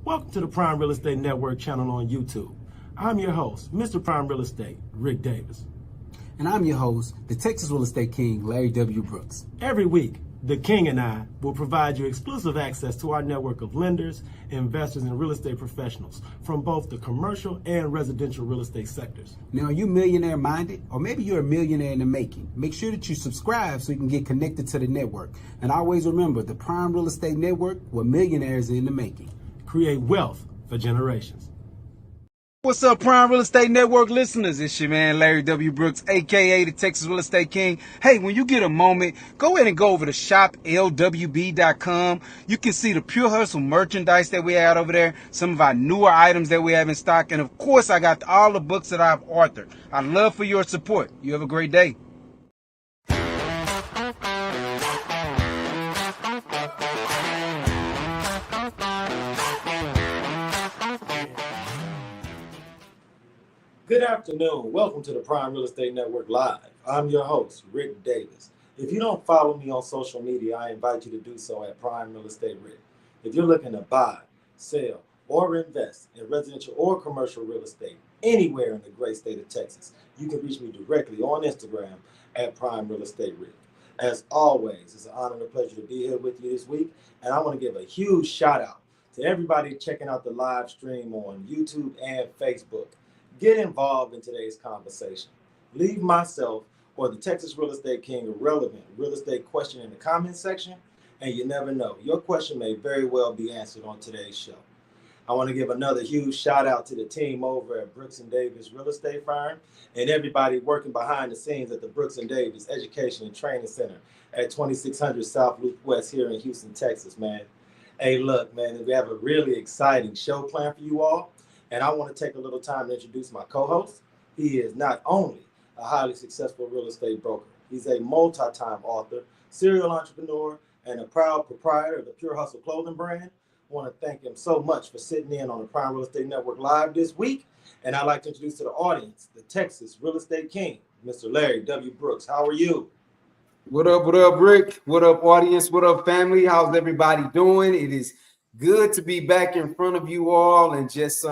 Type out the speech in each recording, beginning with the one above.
Welcome to the Prime Real Estate Network channel on YouTube. I'm your host, Mr. Prime Real Estate, Ric Davis. And I'm your host, the Texas Real Estate King, LarryWBrooks. Every week, the King and I will provide you exclusive access to our network of lenders, investors, and real estate professionals from both the commercial and residential real estate sectors. Now, are you millionaire minded? Or maybe you're a millionaire in the making. Make sure that you subscribe so you can get connected to the network. And always remember, the Prime Real Estate Network, where millionaires are in the making. Create wealth for generations. What's up, Prime Real Estate Network listeners? It's your man, LarryWBrooks, a.k.a. the Texas Real Estate King. Hey, when you get a moment, go ahead and go over to shoplwb.com. You can see the Pure Hustle merchandise that we have over there, some of our newer items that we have in stock, and of course, I got all the books that I've authored. I'd love for your support. You have a great day. Good afternoon. Welcome to the Prime Real Estate Network Live. I'm your host, Ric Davis. If you don't follow me on social media, I invite you to do so at Prime Real Estate Ric. If you're looking to buy, sell, or invest in residential or commercial real estate anywhere in the great state of Texas, you can reach me directly on Instagram at Prime Real Estate Ric. As always, it's an honor and a pleasure to be here with you this week, and I want to give a huge shout out to everybody checking out the live stream on YouTube and Facebook. Get involved in today's conversation. Leave myself or the Texas Real Estate King a relevant real estate question in the comments section, and you never know, your question may very well be answered on today's show. I want to give another huge shout out to the team over at Brooks & Davis Real Estate Firm and everybody working behind the scenes at the Brooks & Davis Education and Training Center at 2600 South Loop West here in Houston, Texas, man. Hey, look, man, we have a really exciting show planned for you all. And I want to take a little time to introduce my co-host. He is not only a highly successful real estate broker, he's a multi-time author, serial entrepreneur, and a proud proprietor of the Pure Hustle clothing brand. I want to thank him so much for sitting in on the Prime Real Estate Network Live this week. And I'd like to introduce to the audience the Texas Real Estate King, Mr. Larry W. Brooks. How are you? What up, Rick? What up, audience? What up, family? How's everybody doing? It is good to be back in front of you all and just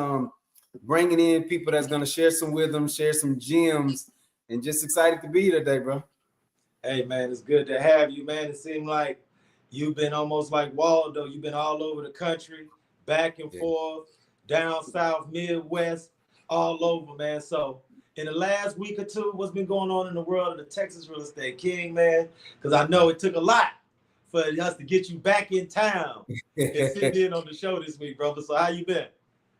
bringing in people that's going to share some wisdom, share some gems, and just excited to be here today, bro. Hey, man, it's good to have you, man. It seemed like you've been almost like Waldo. You've been all over the country, back and forth, down south, Midwest, all over, man. So in the last week or two, what's been going on in the world of the Texas Real Estate King, man? Because I know it took a lot for us to get you back in town and sitting in on the show this week, brother. So how you been?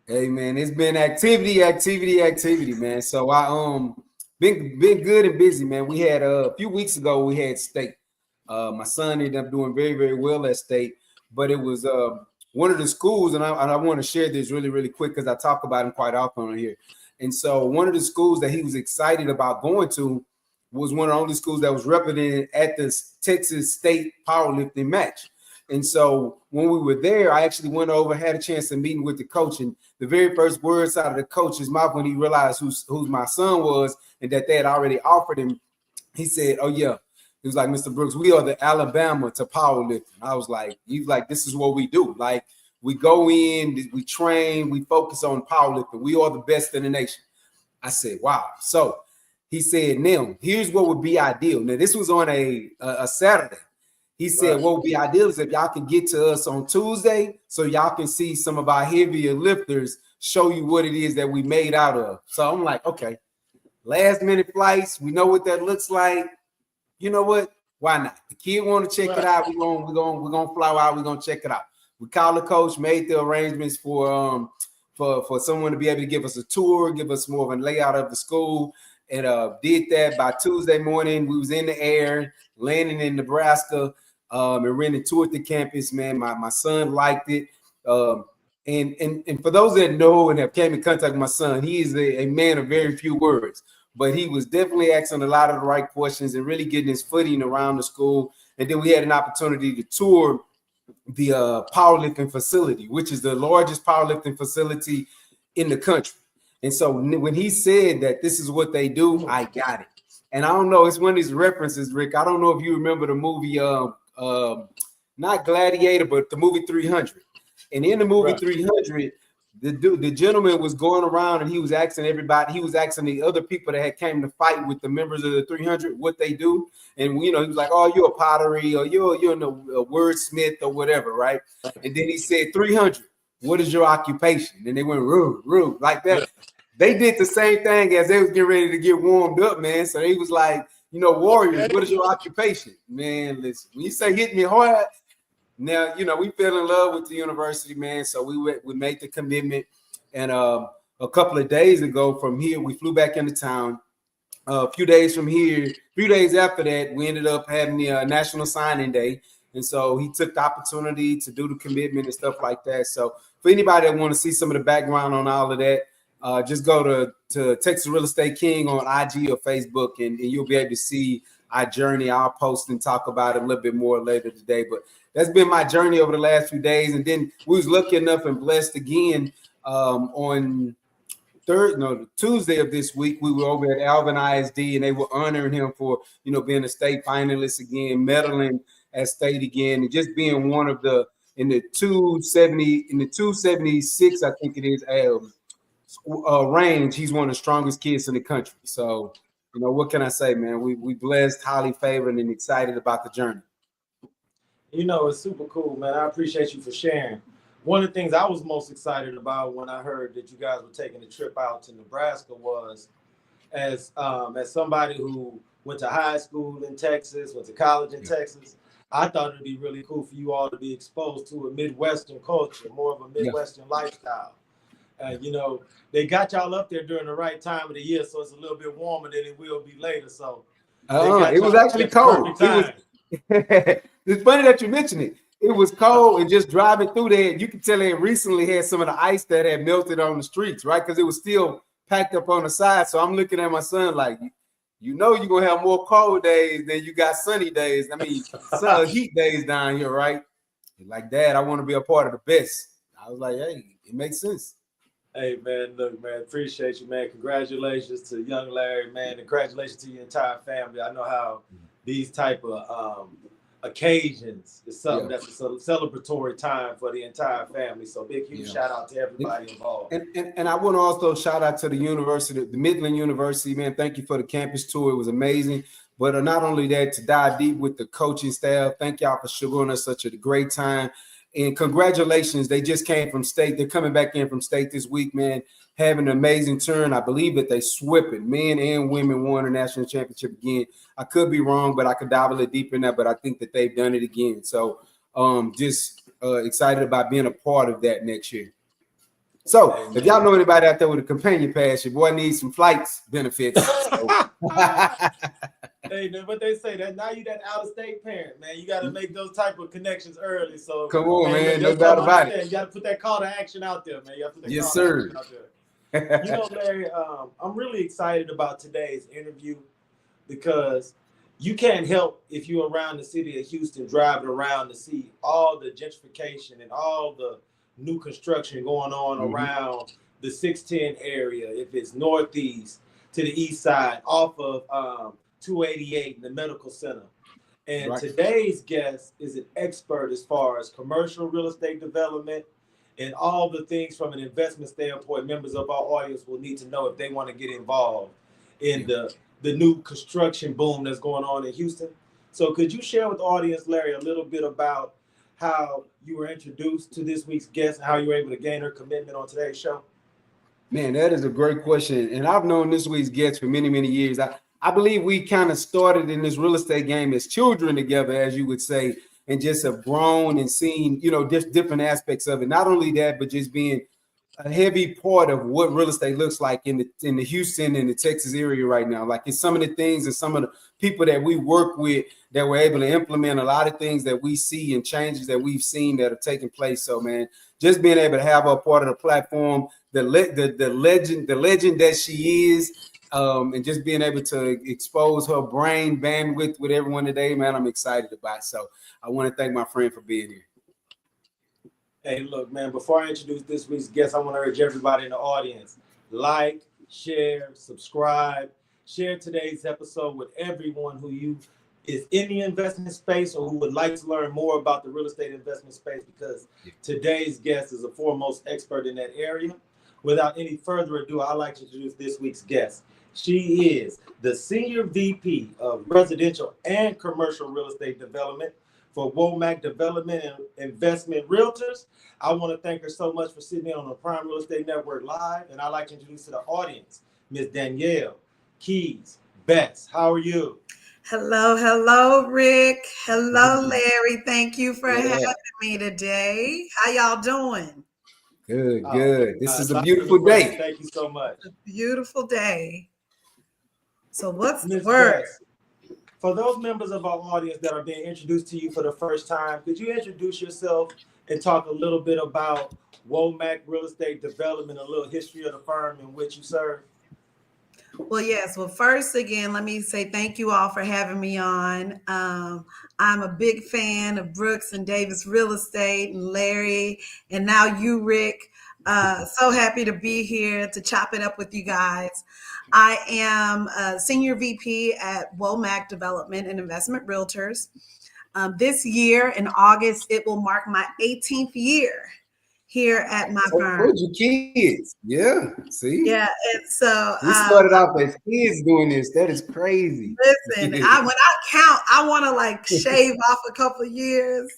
Hey, man, it's been activity, man. So I been good and busy, man. We had a few weeks ago we had state. My son ended up doing very, very well at state, but it was one of the schools, and I want to share this really, really quick because I talk about him quite often on here. And so one of the schools that he was excited about going to was one of the only schools that was represented at the Texas State powerlifting match. And so when we were there, I actually went over, had a chance to meet with the coach. And the very first words out of the coach's mouth when he realized who my son was and that they had already offered him, he said, "Oh, yeah." He was like, "Mr. Brooks, we are the Alabama to powerlifting." I was like, he's like, "This is what we do. Like, we go in, we train, we focus on powerlifting. We are the best in the nation." I said, "Wow." So he said, "Now, here's what would be ideal." Now, this was on a Saturday. He said, right, "What would be ideal is if y'all can get to us on Tuesday so y'all can see some of our heavier lifters, show you what it is that we made out of." So I'm like, okay, last minute flights. We know what that looks like. You know what? Why not? The kid want to check it out. We're gonna fly out. We're gonna check it out. We called the coach, made the arrangements for someone to be able to give us a tour, give us more of a layout of the school. And did that by Tuesday morning. We was in the air, landing in Nebraska, and ran and toured the campus, man. My son liked it. And for those that know and have came in contact with my son, he is a man of very few words. But he was definitely asking a lot of the right questions and really getting his footing around the school. And then we had an opportunity to tour the powerlifting facility, which is the largest powerlifting facility in the country. And so when he said that this is what they do, I got it. And I don't know, it's one of these references, Rick. I don't know if you remember the movie, not Gladiator, but the movie 300. And in the movie Right. 300, the gentleman was going around and he was asking everybody, he was asking the other people that had came to fight with the members of the 300 what they do. And he was like, oh, you're a pottery, or you're a wordsmith or whatever, right? And then he said, 300, what is your occupation? And they went, roo, like that. Yeah. They did the same thing as they was getting ready to get warmed up, man. So he was like, warriors, what is your occupation? Man, listen, when you say hit me hard, now, we fell in love with the university, man. So we made the commitment. And a couple of days ago from here, we flew back into town. A few days from here, 3 days after that, we ended up having the National Signing Day. And so he took the opportunity to do the commitment and stuff like that. So for anybody that want to see some of the background on all of that, just go to Texas Real Estate King on IG or Facebook, and you'll be able to see our journey. I'll post and talk about it a little bit more later today. But that's been my journey over the last few days. And then we was lucky enough and blessed again on Tuesday of this week. We were over at Alvin ISD, and they were honoring him for being a state finalist again, medaling at state again, and just being one of the in the 276, I think it is, range. He's one of the strongest kids in the country. So what can I say, man? We blessed, highly favored, and excited about the journey. It's super cool, man. I appreciate you for sharing. One of the things I was most excited about when I heard that you guys were taking a trip out to Nebraska was, as somebody who went to high school in Texas, went to college in Texas, I thought it'd be really cool for you all to be exposed to a Midwestern culture, more of a Midwestern lifestyle. They got y'all up there during the right time of the year, so it's a little bit warmer than it will be later. So it was actually cold. It's funny that you mentioned it. It was cold, and just driving through there, you can tell they recently had some of the ice that had melted on the streets, right? Because it was still packed up on the side. So I'm looking at my son like, you're going to have more cold days than you got sunny days. I mean, heat days down here, right? Like, Dad, I want to be a part of the best. I was like, hey, it makes sense. Hey, man, look, man, appreciate you, man. Congratulations to young Larry, man. Congratulations to your entire family. I know how these type of occasions is something that's a celebratory time for the entire family. So huge shout out to everybody involved. And I want to also shout out to the university, the Midland University, man. Thank you for the campus tour. It was amazing. But not only that, to dive deep with the coaching staff. Thank y'all for showing us such a great time. And congratulations, they just came from state. They're coming back in from state this week, man, having an amazing turn. I believe that they swept it. Men and women won a national championship again. I could be wrong, but I could dive a little deep in that, but I think that they've done it again. So just excited about being a part of that next year. So if y'all know anybody out there with a companion pass, your boy needs some flights benefits. So. Hey, what they say, that now you that out-of-state parent, man. You got to make those type of connections early. So come on, man. No doubt about it. You got to put that call to action out there, man. You have to put that yes, call sir. to action out there. Larry, I'm really excited about today's interview because you can't help, if you're around the city of Houston, driving around to see all the gentrification and all the new construction going on around the 610 area. If it's northeast to the east side, off of 288 in the medical center. And today's guest is an expert as far as commercial real estate development and all the things from an investment standpoint members of our audience will need to know if they want to get involved in the new construction boom that's going on in Houston. So could you share with the audience, Larry, a little bit about how you were introduced to this week's guest and how you were able to gain her commitment on today's show? Man, that is a great question. And I've known this week's guest for many, many years. I believe we kind of started in this real estate game as children together, as you would say, and just have grown and seen, just different aspects of it. Not only that, but just being a heavy part of what real estate looks like in the Houston and the Texas area right now. Like it's some of the things and some of the people that we work with that were able to implement a lot of things that we see and changes that we've seen that have taken place. So, man, just being able to have her part of the platform, the legend that she is, and just being able to expose her brain bandwidth with everyone today, man, I'm excited about it. So I want to thank my friend for being here. Hey, look, man, before I introduce this week's guest, I want to urge everybody in the audience, like, share, subscribe, share today's episode with everyone who you is in the investment space or who would like to learn more about the real estate investment space, because today's guest is a foremost expert in that area. Without any further ado, I'd like to introduce this week's guest. She is the Senior VP of Residential and Commercial Real Estate Development for Womack Development and Investment Realtors. I want to thank her so much for sitting in on the Prime Real Estate Network Live. And I'd like to introduce to the audience, Ms. Danielle Keys Bess. How are you? Hello, Rick. Hello, Larry. Thank you for having me today. How y'all doing? Good. This is a beautiful day. Thank you so much. A beautiful day. So what's the Ms. word? Bess, for those members of our audience that are being introduced to you for the first time, could you introduce yourself and talk a little bit about Womack Real Estate Development, a little history of the firm in which you serve? Well, yes. Well, first, again, let me say thank you all for having me on. I'm a big fan of Brooks and Davis Real Estate and Larry, and now you, Rick. So happy to be here to chop it up with you guys. I am a Senior VP at Womack Development and Investment Realtors. This year in August, it will mark my 18th year here at my firm. You kids. Yeah. See? Yeah. And so we started off as kids doing this. That is crazy. Listen, when I count, I want to like shave off a couple of years.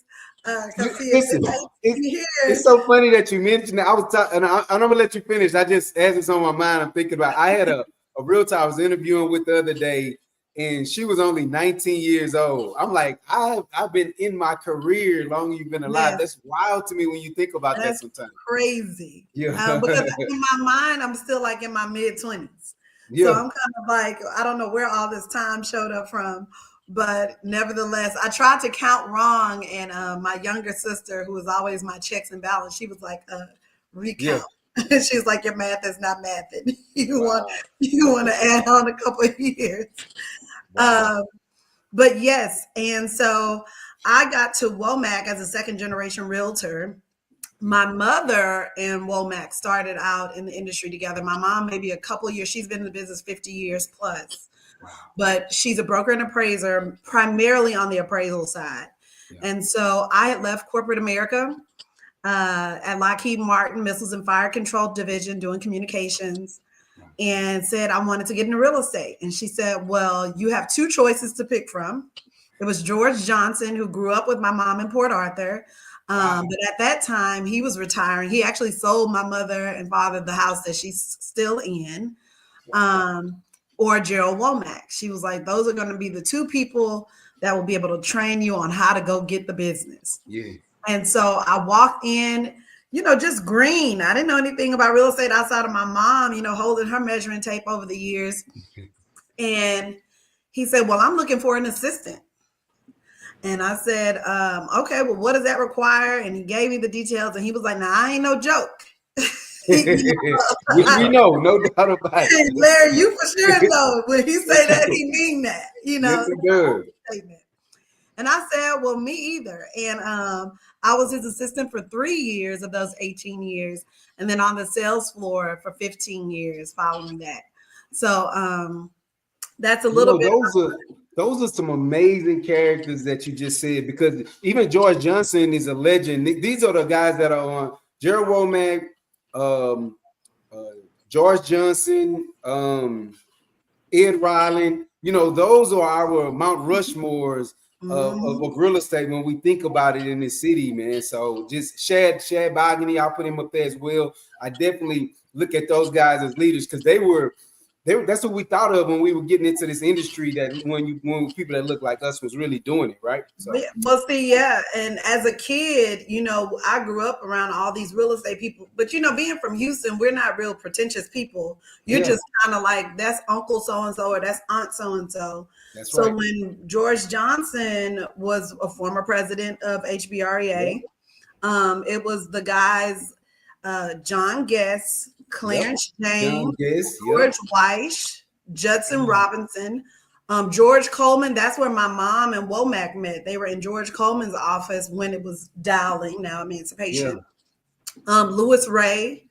Listen, it's so funny that you mentioned that. I was talking, and I'm gonna let you finish. I just, as it's on my mind, I'm thinking about. I had a realtor I was interviewing with the other day, and she was only 19 years old. I'm like, I've been in my career longer you've been alive. Yes. That's wild to me when you think about That's that sometimes. crazy. Yeah. Because in my mind, I'm still like in my mid-20s. Yeah. So I'm kind of like, I don't know where all this time showed up from. But nevertheless, I tried to count wrong. And my younger sister, who was always my checks and balance, she was like, recount. Yeah. She's like, your math is not mathing. You want to add on a couple of years. Wow. But yes, and so I got to Womack as a second generation realtor. My mother and Womack started out in the industry together. My mom, maybe a couple of years, she's been in the business 50 years plus. Wow. But she's a broker and appraiser, primarily on the appraisal side. Yeah. And so I had left corporate America at Lockheed Martin Missiles and Fire Control Division doing communications, and said I wanted to get into real estate. And she said, well, you have two choices to pick from. It was George Johnson, who grew up with my mom in Port Arthur. But at that time, he was retiring. He actually sold my mother and father the house that she's still in. Or Gerald Womack. She was like, those are going to be the two people that will be able to train you on how to go get the business. Yeah. And so I walked in, just green. I didn't know anything about real estate outside of my mom, holding her measuring tape over the years. And he said, well, I'm looking for an assistant. And I said, okay, well, what does that require? And he gave me the details, and he was like, nah, I ain't no joke. We know, no doubt about it. Larry, you for sure know when he say that, he mean that, Yes, it does. And I said, well, me either. And I was his assistant for 3 years of those 18 years. And then on the sales floor for 15 years following that. So that's a little bit. Those are some amazing characters that you just said, because even George Johnson is a legend. These are the guys that are on Gerald Womack, George Johnson, Ed Ryland. Those are our Mount Rushmores of real estate when we think about it in this city, man. So just Shad Bogany, I'll put him up there as well. I definitely look at those guys as leaders, because that's what we thought of when we were getting into this industry, that when people that look like us was really doing it, right? So. Well, see, yeah. And as a kid, I grew up around all these real estate people, but being from Houston, we're not real pretentious people. You're just kind of like, that's Uncle so-and-so or that's Aunt so-and-so. That's right. So when George Johnson was a former president of HBREA, it was the guys, John Guest, Clarence James, George Weiss, Judson Robinson, George Coleman. That's where my mom and Womack met. They were in George Coleman's office when it was Dowling, now Emancipation. Louis Ray,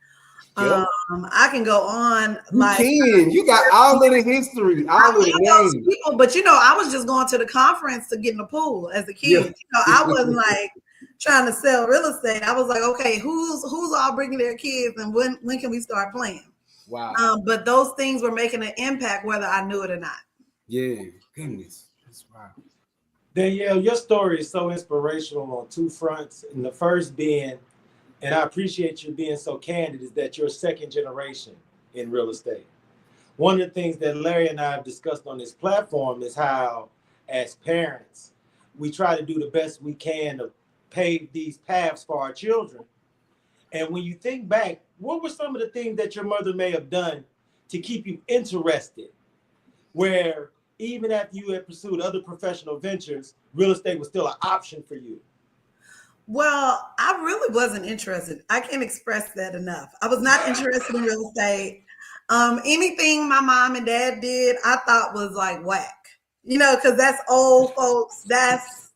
Yep. I can go on. You got all of the history, all of the names. People, but I was just going to the conference to get in the pool as a kid. Yeah. I wasn't like trying to sell real estate. I was like, okay, who's all bringing their kids, and when can we start playing? Wow. But those things were making an impact whether I knew it or not. Yeah, goodness, that's wow. Danielle, your story is so inspirational on two fronts, and the first being, and I appreciate you being so candid, is that you're second generation in real estate. One of the things that Larry and I have discussed on this platform is how, as parents, we try to do the best we can to pave these paths for our children. And when you think back, what were some of the things that your mother may have done to keep you interested, where even after you had pursued other professional ventures, real estate was still an option for you? Well, I really wasn't interested. I can't express that enough. I was not interested in real estate. Anything my mom and dad did, I thought was like whack, because that's old folks. That's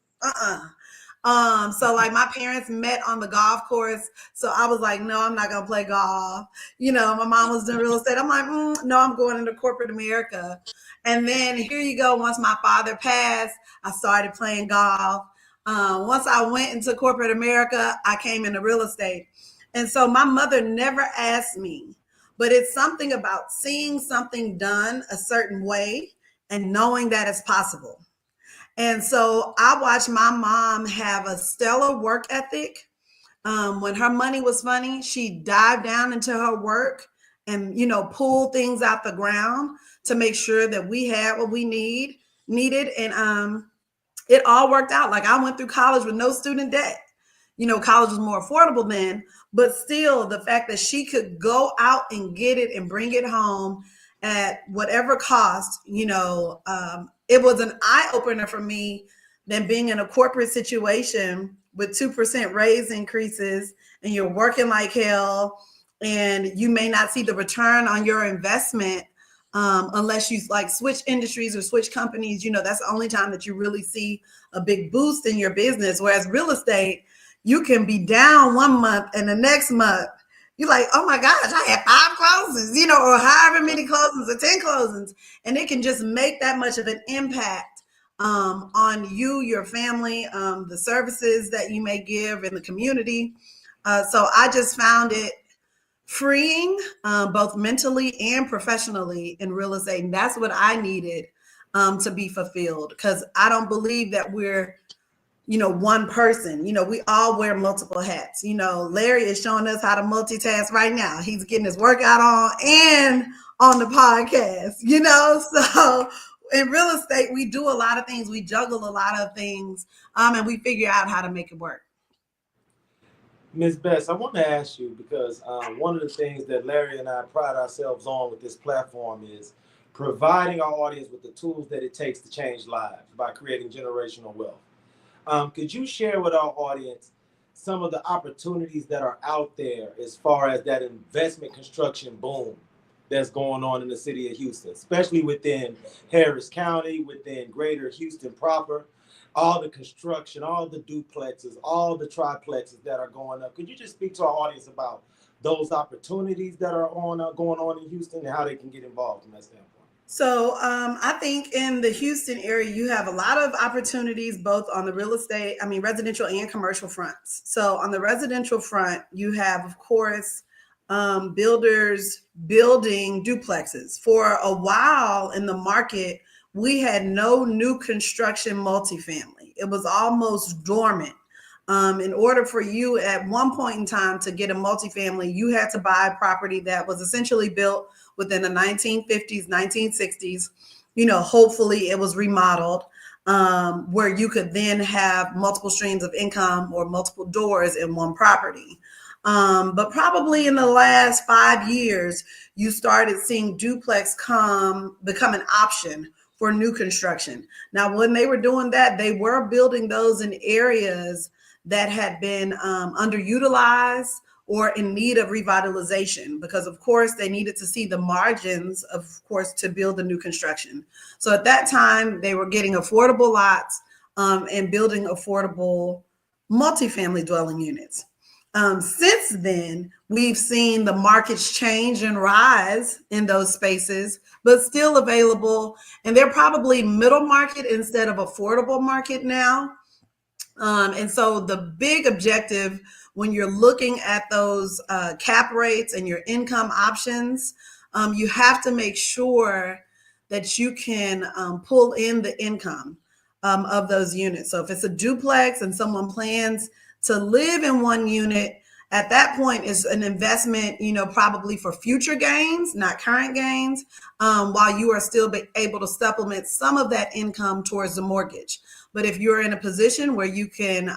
so like my parents met on the golf course. So I was like, no, I'm not going to play golf. My mom was doing real estate. I'm like, no, I'm going into corporate America. And then here you go. Once my father passed, I started playing golf. Once I went into corporate America, I came into real estate. And so my mother never asked me, but it's something about seeing something done a certain way and knowing that it's possible. And so I watched my mom have a stellar work ethic. When her money was funny, she dived down into her work and, pulled things out the ground to make sure that we had what we needed. And it all worked out. Like I went through college with no student debt. College was more affordable then, but still the fact that she could go out and get it and bring it home at whatever cost, it was an eye opener for me than being in a corporate situation with 2% raise increases and you're working like hell and you may not see the return on your investment unless you like switch industries or switch companies. That's the only time that you really see a big boost in your business. Whereas real estate, you can be down 1 month and the next month you're like, oh my gosh, I had 5 closings, or however many closings or 10 closings. And it can just make that much of an impact on you, your family, the services that you may give in the community. So I just found it freeing, both mentally and professionally in real estate. And that's what I needed to be fulfilled, because I don't believe that we're one person. We all wear multiple hats. Larry is showing us how to multitask right now. He's getting his workout on and on the podcast, so in real estate, we do a lot of things. We juggle a lot of things, and we figure out how to make it work. Ms. Bess, I want to ask you, because one of the things that Larry and I pride ourselves on with this platform is providing our audience with the tools that it takes to change lives by creating generational wealth. Could you share with our audience some of the opportunities that are out there as far as that investment construction boom that's going on in the city of Houston, especially within Harris County, within greater Houston proper, all the construction, all the duplexes, all the triplexes that are going up? Could you just speak to our audience about those opportunities that are going on in Houston and how they can get involved from that standpoint? So I think in the Houston area, you have a lot of opportunities, both on the residential and commercial fronts. So on the residential front, you have, of course, builders building duplexes. For a while in the market, we had no new construction multifamily. It was almost dormant. In order for you at one point in time to get a multifamily, you had to buy a property that was essentially built within the 1950s, 1960s. Hopefully it was remodeled, where you could then have multiple streams of income or multiple doors in one property. But probably in the last 5 years, you started seeing duplex become an option for new construction. Now, when they were doing that, they were building those in areas that had been underutilized or in need of revitalization, because of course they needed to see the margins, of course, to build the new construction. So at that time, they were getting affordable lots and building affordable multifamily dwelling units. Since then, we've seen the markets change and rise in those spaces, but still available. And they're probably middle market instead of affordable market now. And so the big objective when you're looking at those cap rates and your income options, you have to make sure that you can pull in the income of those units. So if it's a duplex and someone plans to live in one unit, at that point is an investment, probably for future gains, not current gains, while you are still able to supplement some of that income towards the mortgage. But if you're in a position where you can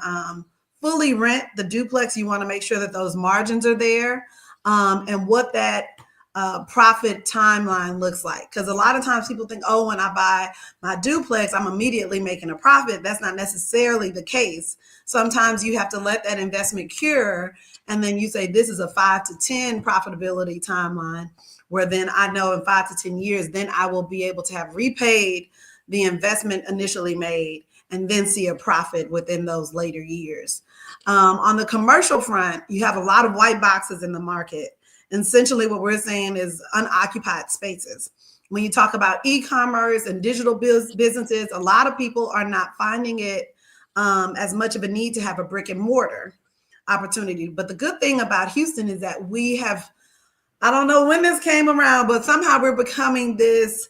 fully rent the duplex, you want to make sure that those margins are there, and what that profit timeline looks like. Because a lot of times people think, oh, when I buy my duplex, I'm immediately making a profit. That's not necessarily the case. Sometimes you have to let that investment cure, and then you say, this is a 5 to 10 profitability timeline, where then I know in 5 to 10 years, then I will be able to have repaid the investment initially made and then see a profit within those later years. On the commercial front, you have a lot of white boxes in the market. Essentially, what we're saying is unoccupied spaces. When you talk about e-commerce and digital businesses, a lot of people are not finding it as much of a need to have a brick and mortar opportunity. But the good thing about Houston is that we have, I don't know when this came around, but somehow we're becoming this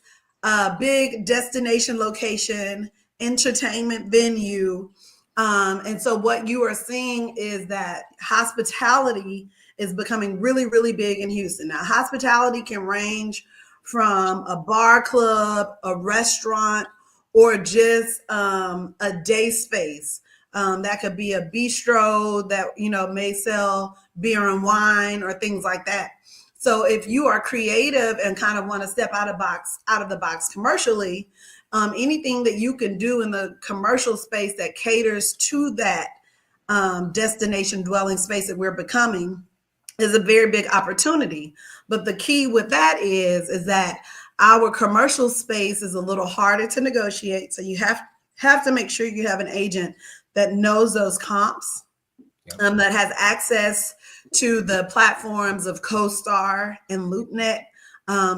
big destination location, entertainment venue. And so what you are seeing is that hospitality is becoming really, really big in Houston. Now, hospitality can range from a bar club, a restaurant, or just a day space. That could be a bistro that, may sell beer and wine or things like that. So if you are creative and kind of want to step out of the box commercially, anything that you can do in the commercial space that caters to that destination dwelling space that we're becoming is a very big opportunity. But the key with that is that our commercial space is a little harder to negotiate. So you have to make sure you have an agent that knows those comps, that has access to the platforms of CoStar and LoopNet,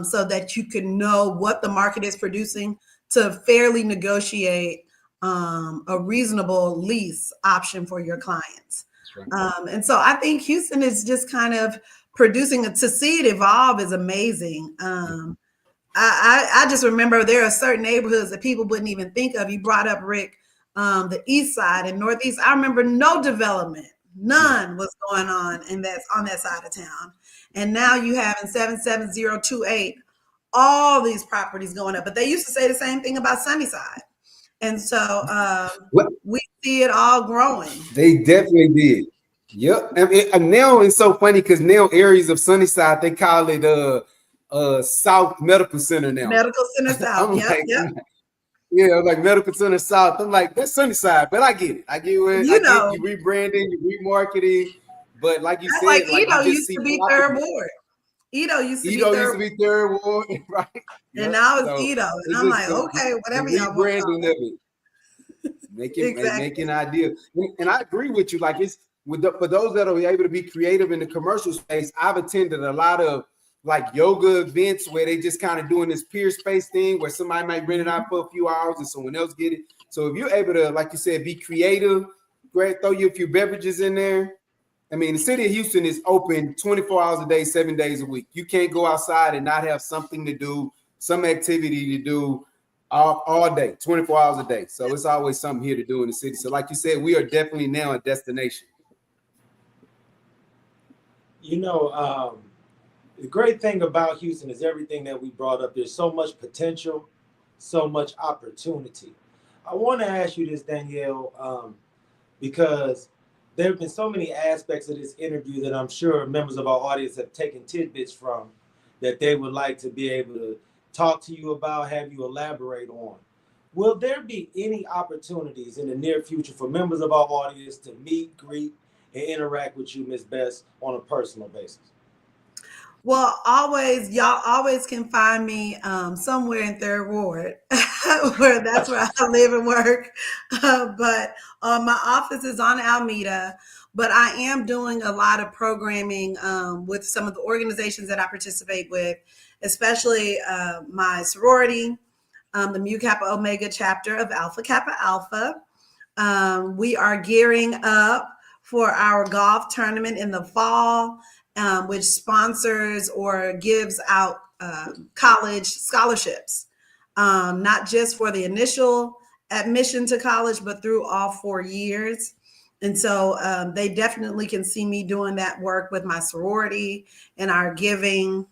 so that you can know what the market is producing to fairly negotiate a reasonable lease option for your clients. And so I think Houston is just kind of producing to see it evolve is amazing. I just remember there are certain neighborhoods that people wouldn't even think of. You brought up, Rick, the East Side and Northeast. I remember no development, none was going on, and that's on that side of town. And now you have in 77028 all these properties going up. But they used to say the same thing about Sunnyside. And so we see it all growing. They definitely did. Yep. And now it's so funny because now areas of Sunnyside, they call it South Medical Center now. Medical Center South. Yep. Yeah, like Medical Center South. I'm like, that's Sunnyside, but I get it. I get it. You rebranding, you remarketing, but like you said, like Edo used to be Third Ward. Edo used to be Third Ward, right? And now it's Edo, and I'm like, okay, whatever y'all want. Rebranding of it, making ideas, and I agree with you. Like it's for those that are able to be creative in the commercial space. I've attended a lot of like yoga events where they just kind of doing this peer space thing where somebody might rent it out for a few hours and someone else get it. So if you're able to, like you said, be creative, great, throw you a few beverages in there. I mean, the city of Houston is open 24 hours a day, 7 days a week. You can't go outside and not have something to do, some activity to do all day, 24 hours a day. So it's always something here to do in the city. So like you said, we are definitely now a destination. The great thing about Houston is everything that we brought up. There's so much potential, so much opportunity. I want to ask you this, Danielle, because there have been so many aspects of this interview that I'm sure members of our audience have taken tidbits from that they would like to be able to talk to you about, have you elaborate on. Will there be any opportunities in the near future for members of our audience to meet, greet, and interact with you, Ms. Bess, on a personal basis? Well, y'all always can find me somewhere in Third Ward, that's where I live and work. But my office is on Alameda. But I am doing a lot of programming with some of the organizations that I participate with, especially my sorority, the Mu Kappa Omega chapter of Alpha Kappa Alpha. We are gearing up for our golf tournament in the fall, which sponsors or gives out college scholarships, not just for the initial admission to college, but through all 4 years. And so they definitely can see me doing that work with my sorority and our giving.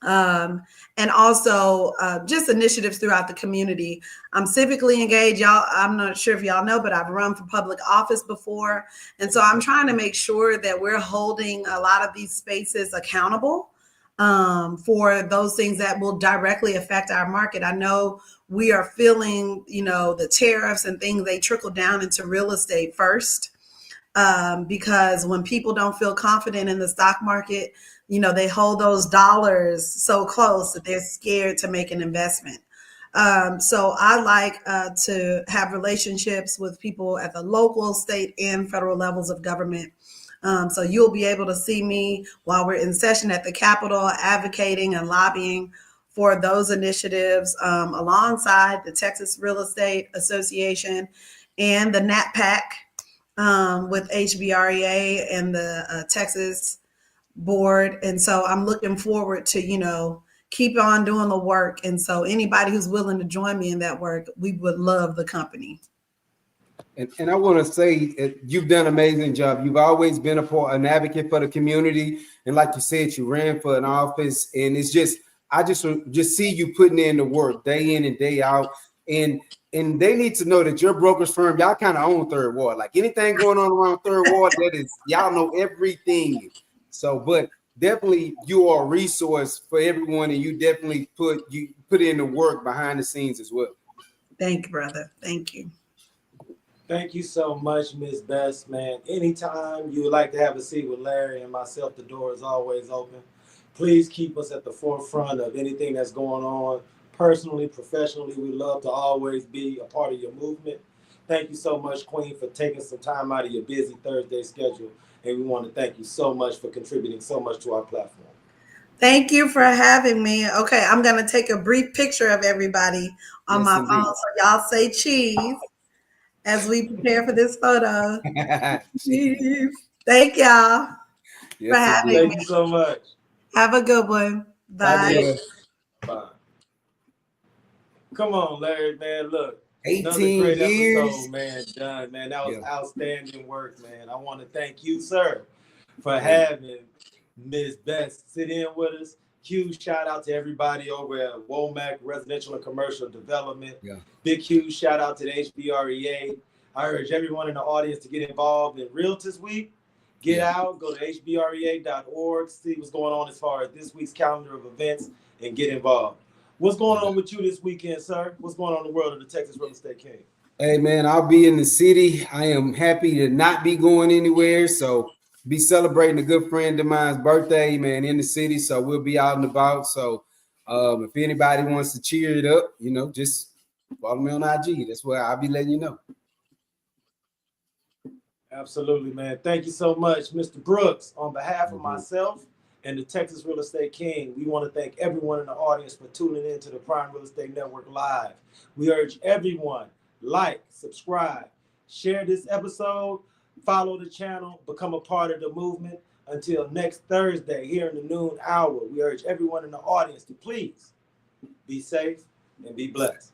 And also just initiatives throughout the community. I'm civically engaged. Y'all, I'm not sure if y'all know, but I've run for public office before. And so I'm trying to make sure that we're holding a lot of these spaces accountable for those things that will directly affect our market. I know we are feeling, the tariffs and things, they trickle down into real estate first. Because when people don't feel confident in the stock market, they hold those dollars so close that they're scared to make an investment. So I like to have relationships with people at the local, state, and federal levels of government. So you'll be able to see me while we're in session at the Capitol, advocating and lobbying for those initiatives alongside the Texas Real Estate Association and the NatPAC. With HBREA and the Texas board. And so I'm looking forward to, keep on doing the work. And so anybody who's willing to join me in that work, we would love the company. And I want to say you've done an amazing job. You've always been an advocate for the community. And like you said, you ran for an office. And it's I just see you putting in the work day in and day out. And they need to know that your brokerage firm, y'all kind of own Third Ward. Like anything going on around Third Ward, that is, y'all know everything. So, but definitely you are a resource for everyone, and you definitely put in the work behind the scenes as well. Thank you, brother. Thank you. Thank you so much, Miss Bess, man. Anytime you would like to have a seat with Larry and myself, the door is always open. Please keep us at the forefront of anything that's going on. Personally, professionally, we love to always be a part of your movement. Thank you so much, Queen, for taking some time out of your busy Thursday schedule. And we want to thank you so much for contributing so much to our platform. Thank you for having me. Okay, I'm going to take a brief picture of everybody on my phone. So y'all say cheese as we prepare for this photo. Cheese. Thank y'all for having me. Thank you so much. Have a good one. Bye. Bye. Come on, Larry, man. Look, 18 great years, episode, man. Done, man. That was outstanding work, man. I want to thank you, sir, for having Ms. Bess sit in with us. Huge shout out to everybody over at Womack Residential and Commercial Development. Big huge shout out to the HBREA. I urge everyone in the audience to get involved in Realtors Week. Get out, go to hbrea.org, see what's going on as far as this week's calendar of events, and get involved. What's going on with you this weekend, sir? What's going on in the world of the Texas Real Estate King? Hey, man, I'll be in the city. I am happy to not be going anywhere. So be celebrating a good friend of mine's birthday, man, in the city. So we'll be out and about. So if anybody wants to cheer it up, just follow me on IG. That's where I'll be letting you know. Absolutely, man. Thank you so much, Mr. Brooks. On behalf of myself and the Texas Real Estate King, we want to thank everyone in the audience for tuning in to the Prime Real Estate Network Live. We urge everyone, like, subscribe, share this episode, follow the channel, become a part of the movement. Until next Thursday here in the noon hour, we urge everyone in the audience to please be safe and be blessed.